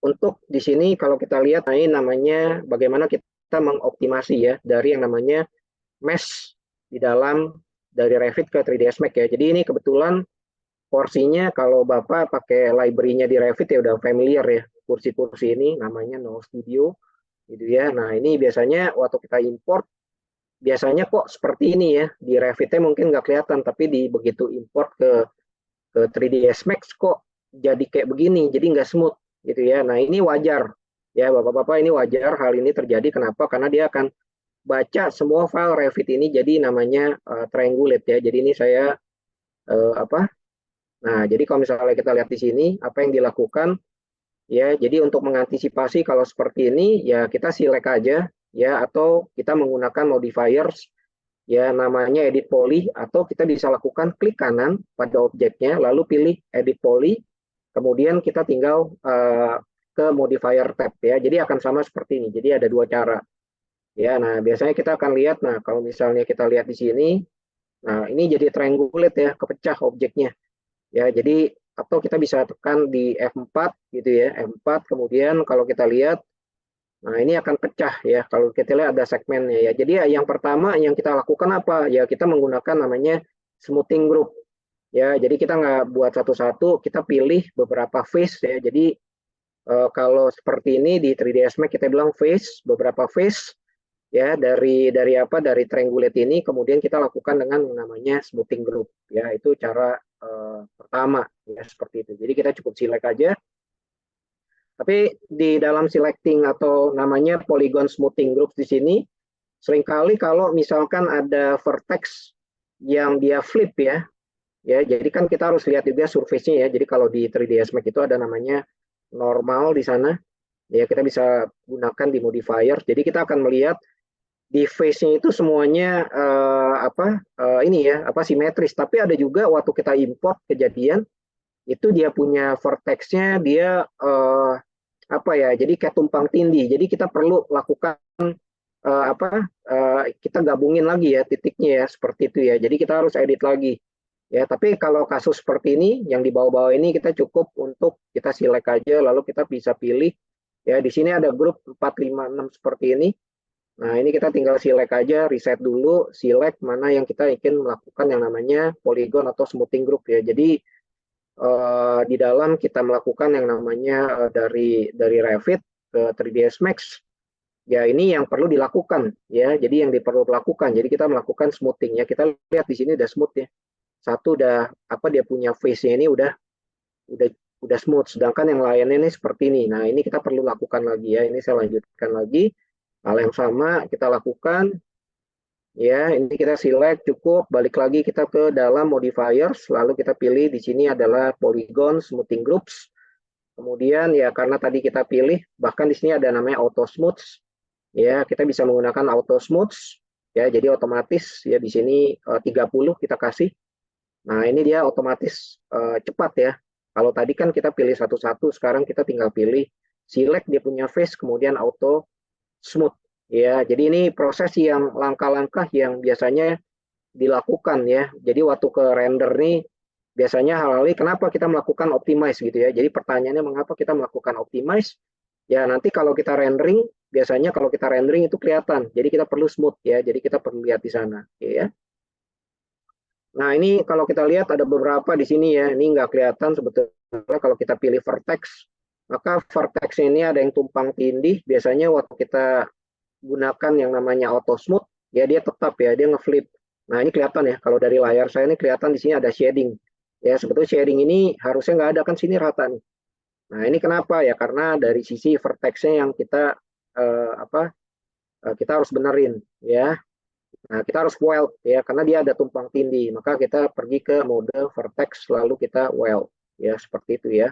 untuk di sini kalau kita lihat, nah ini namanya bagaimana kita mengoptimasi ya dari yang namanya mesh di dalam dari Revit ke 3ds Max ya. Jadi ini kebetulan porsinya kalau Bapak pakai library-nya di Revit ya udah familiar ya. Kursi-kursi ini namanya No Studio gitu ya. Nah, ini biasanya waktu kita import biasanya kok seperti ini ya. Di Revit-nya mungkin nggak kelihatan, tapi di begitu import ke 3ds Max kok jadi kayak begini, jadi nggak smooth gitu ya. Nah, ini wajar ya Bapak-bapak, ini wajar hal ini terjadi. Kenapa? Karena dia akan baca semua file Revit ini jadi namanya triangulate ya. Jadi ini saya apa? Nah, jadi kalau misalnya kita lihat di sini apa yang dilakukan ya, jadi untuk mengantisipasi kalau seperti ini ya kita select aja ya, atau kita menggunakan modifiers ya, namanya edit poly, atau kita bisa lakukan klik kanan pada objeknya lalu pilih edit poly, kemudian kita tinggal ke modifier tab ya. Jadi akan sama seperti ini. Jadi ada dua cara ya. Nah, biasanya kita akan lihat, nah kalau misalnya kita lihat di sini, nah ini jadi triangulate ya, kepecah objeknya ya. Jadi atau kita bisa tekan di F4 gitu ya, F4, kemudian kalau kita lihat, nah ini akan pecah ya, kalau kita lihat ada segmennya ya. Jadi ya, yang pertama yang kita lakukan apa ya, kita menggunakan namanya smoothing group ya. Jadi kita nggak buat satu-satu, kita pilih beberapa face ya. Jadi kalau seperti ini di 3ds Max kita bilang face, beberapa face ya, dari apa, dari triangulate ini, kemudian kita lakukan dengan namanya smoothing group ya. Itu cara pertama ya, seperti itu. Jadi kita cukup select aja, tapi di dalam selecting atau namanya polygon smoothing group di sini seringkali kalau misalkan ada vertex yang dia flip ya, jadi kan kita harus lihat juga surface-nya ya. Jadi kalau di 3ds Max itu ada namanya normal di sana ya, kita bisa gunakan di modifier. Jadi kita akan melihat di face-nya itu semuanya ini ya, apa, simetris. Tapi ada juga waktu kita import kejadian itu dia punya vertex-nya dia apa ya, jadi kayak tumpang tindih. Jadi kita perlu lakukan kita gabungin lagi ya titiknya ya, seperti itu ya. Jadi kita harus edit lagi ya. Tapi kalau kasus seperti ini yang di bawah-bawah ini, kita cukup untuk kita select aja lalu kita bisa pilih ya. Di sini ada grup 4, 5, 6 seperti ini. Nah, ini kita tinggal select aja, reset dulu, select mana yang kita ingin melakukan yang namanya polygon atau smoothing group ya. Jadi di dalam kita melakukan yang namanya dari Revit ke 3ds Max ya, ini yang perlu dilakukan ya. Jadi yang perlu dilakukan, jadi kita melakukan smoothing ya. Kita lihat di sini udah smooth ya, satu udah apa, dia punya face-nya ini udah udah smooth, sedangkan yang lainnya ini seperti ini. Nah, ini kita perlu lakukan lagi ya. Ini saya lanjutkan lagi hal yang sama kita lakukan ya. Ini kita select, cukup balik lagi kita ke dalam modifiers, lalu kita pilih di sini adalah polygon smoothing groups. Kemudian ya, karena tadi kita pilih, bahkan di sini ada namanya auto smooth ya, kita bisa menggunakan auto smooth ya. Jadi otomatis ya, di sini 30 kita kasih. Nah, ini dia otomatis cepat ya. Kalau tadi kan kita pilih satu-satu, sekarang kita tinggal pilih select dia punya face, kemudian auto smooth ya. Jadi ini proses yang langkah-langkah yang biasanya dilakukan ya. Jadi waktu ke render nih biasanya hal-hal ini kenapa kita melakukan optimize gitu ya. Jadi pertanyaannya mengapa kita melakukan optimize? Ya nanti kalau kita rendering, biasanya kalau kita rendering itu kelihatan. Jadi kita perlu smooth ya. Jadi kita perlu lihat di sana ya. Nah, ini kalau kita lihat ada beberapa di sini ya. Ini nggak kelihatan sebetulnya kalau kita pilih vertex. Maka vertex ini ada yang tumpang tindih. Biasanya waktu kita gunakan yang namanya auto smooth, ya dia tetap ya, dia ngeflip. Nah, ini kelihatan ya. Kalau dari layar saya ini kelihatan di sini ada shading. Ya, sebetulnya shading ini harusnya nggak ada, kan sini rata nih. Nah, ini kenapa ya? Karena dari sisi vertexnya yang kita kita harus benerin ya. Nah, kita harus weld ya, karena dia ada tumpang tindih. Maka kita pergi ke mode vertex lalu kita weld ya, seperti itu ya.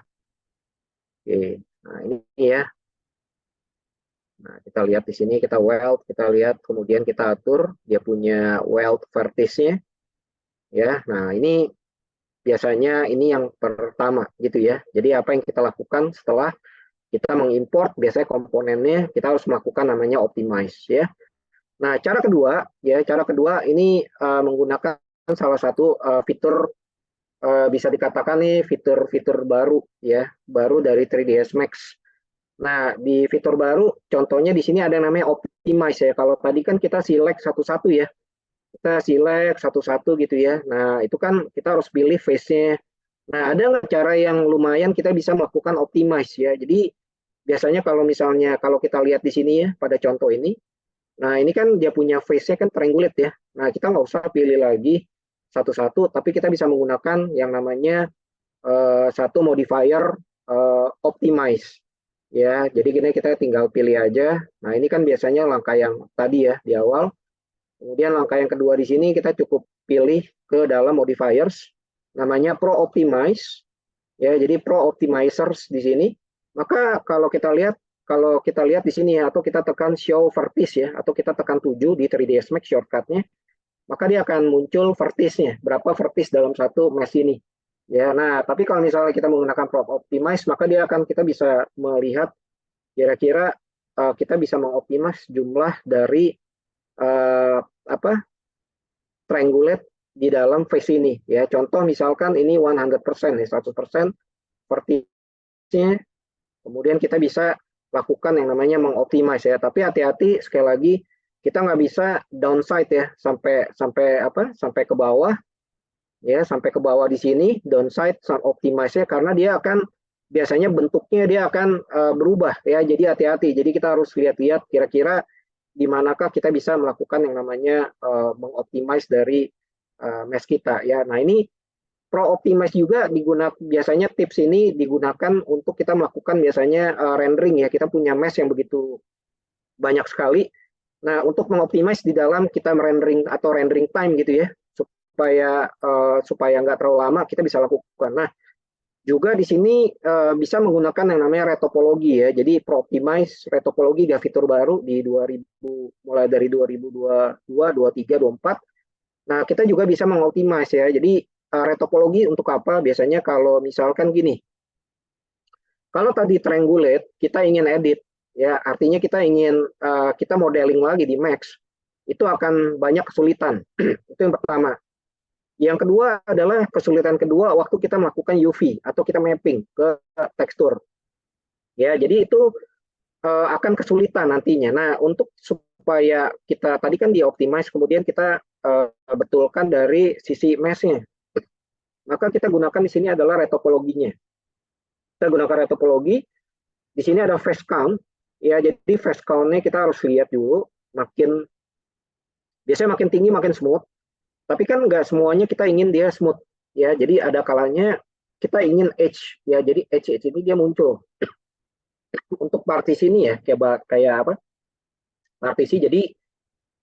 Oke. Nah, ini ya. Nah, kita lihat di sini kita weld, kita lihat kemudian kita atur dia punya weld vertice-nya ya. Nah, ini biasanya ini yang pertama gitu ya. Jadi apa yang kita lakukan setelah kita mengimport, biasanya komponennya kita harus melakukan namanya optimize ya. Nah, cara kedua ini menggunakan salah satu fitur bisa dikatakan nih fitur-fitur baru ya, baru dari 3ds Max. Nah, di fitur baru, contohnya di sini ada yang namanya optimize ya. Kalau tadi kan kita select satu-satu ya, kita select satu-satu gitu ya. Nah, itu kan kita harus pilih face-nya. Nah, ada nggak cara yang lumayan kita bisa melakukan optimize ya. Jadi biasanya kalau misalnya kalau kita lihat di sini ya pada contoh ini, nah ini kan dia punya face-nya kan triangulate ya. Nah, kita nggak usah pilih lagi satu-satu, tapi kita bisa menggunakan yang namanya satu modifier optimize ya. Jadi gini kita tinggal pilih aja. Nah, ini kan biasanya langkah yang tadi ya di awal. Kemudian langkah yang kedua di sini kita cukup pilih ke dalam modifiers namanya Pro Optimize ya. Jadi Pro Optimizers di sini. Maka kalau kita lihat di sini ya, atau kita tekan show vertex ya, atau kita tekan 7 di 3ds Max shortcutnya, maka dia akan muncul vertexnya, berapa vertex dalam satu mesh ini. Ya, nah tapi kalau misalnya kita menggunakan Pro Optimize, maka kita bisa melihat kira-kira kita bisa mengoptimize jumlah dari uh, apa triangulate di dalam face ini ya. Contoh misalkan ini 100% ya, 100% vertexnya. Kemudian kita bisa lakukan yang namanya mengoptimize ya. Tapi hati-hati sekali lagi kita nggak bisa downside ya sampai sampai ke bawah ya, sampai ke bawah di sini downside optimize-nya, karena dia akan biasanya bentuknya dia akan berubah ya. Jadi hati-hati. Jadi kita harus lihat-lihat kira-kira di manakah kita bisa melakukan yang namanya mengoptimize dari mesh kita ya. Nah, ini Pro Optimize juga digunakan, biasanya tips ini digunakan untuk kita melakukan biasanya rendering ya. Kita punya mesh yang begitu banyak sekali. Nah, untuk mengoptimize di dalam kita merendering atau rendering time gitu ya, supaya nggak terlalu lama kita bisa lakukan. Nah, juga di sini bisa menggunakan yang namanya retopologi ya. Jadi Pro Optimize retopologi dia fitur baru di 2000, mulai dari 2022, 23, 24. Nah, kita juga bisa mengoptimize ya. Jadi retopologi untuk apa? Biasanya kalau misalkan gini, kalau tadi triangulate, kita ingin edit, ya artinya kita ingin kita modeling lagi di Max, itu akan banyak kesulitan. Itu yang pertama. Yang kedua adalah kesulitan kedua waktu kita melakukan UV atau kita mapping ke tekstur. Ya, jadi itu akan kesulitan nantinya. Nah, untuk supaya kita tadi kan di optimize, kemudian kita betulkan dari sisi mesh-nya. Maka kita gunakan di sini adalah retopologinya. Kita gunakan retopologi. Di sini ada face count. Ya, jadi face count-nya kita harus lihat dulu. Biasanya makin tinggi makin smooth. Tapi kan nggak semuanya kita ingin dia smooth. Ya, jadi ada kalanya kita ingin edge. Ya, jadi edge ini dia muncul. Untuk partisi ini ya, kayak apa? Partisi. Jadi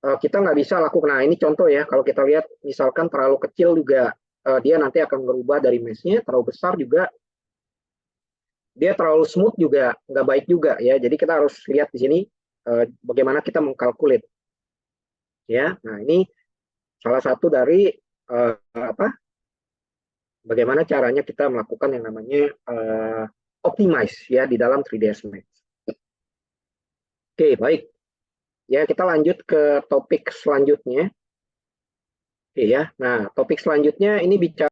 kita nggak bisa lakukan. Nah, ini contoh ya. Kalau kita lihat, misalkan terlalu kecil juga, dia nanti akan berubah dari mesh-nya. Terlalu besar juga, dia terlalu smooth juga nggak baik juga ya. Jadi kita harus lihat di sini bagaimana kita mengkalkulit ya. Nah, ini salah satu dari bagaimana caranya kita melakukan yang namanya optimize ya di dalam 3ds Max. Oke, baik ya, kita lanjut ke topik selanjutnya. Oke ya. Nah, topik selanjutnya ini bicara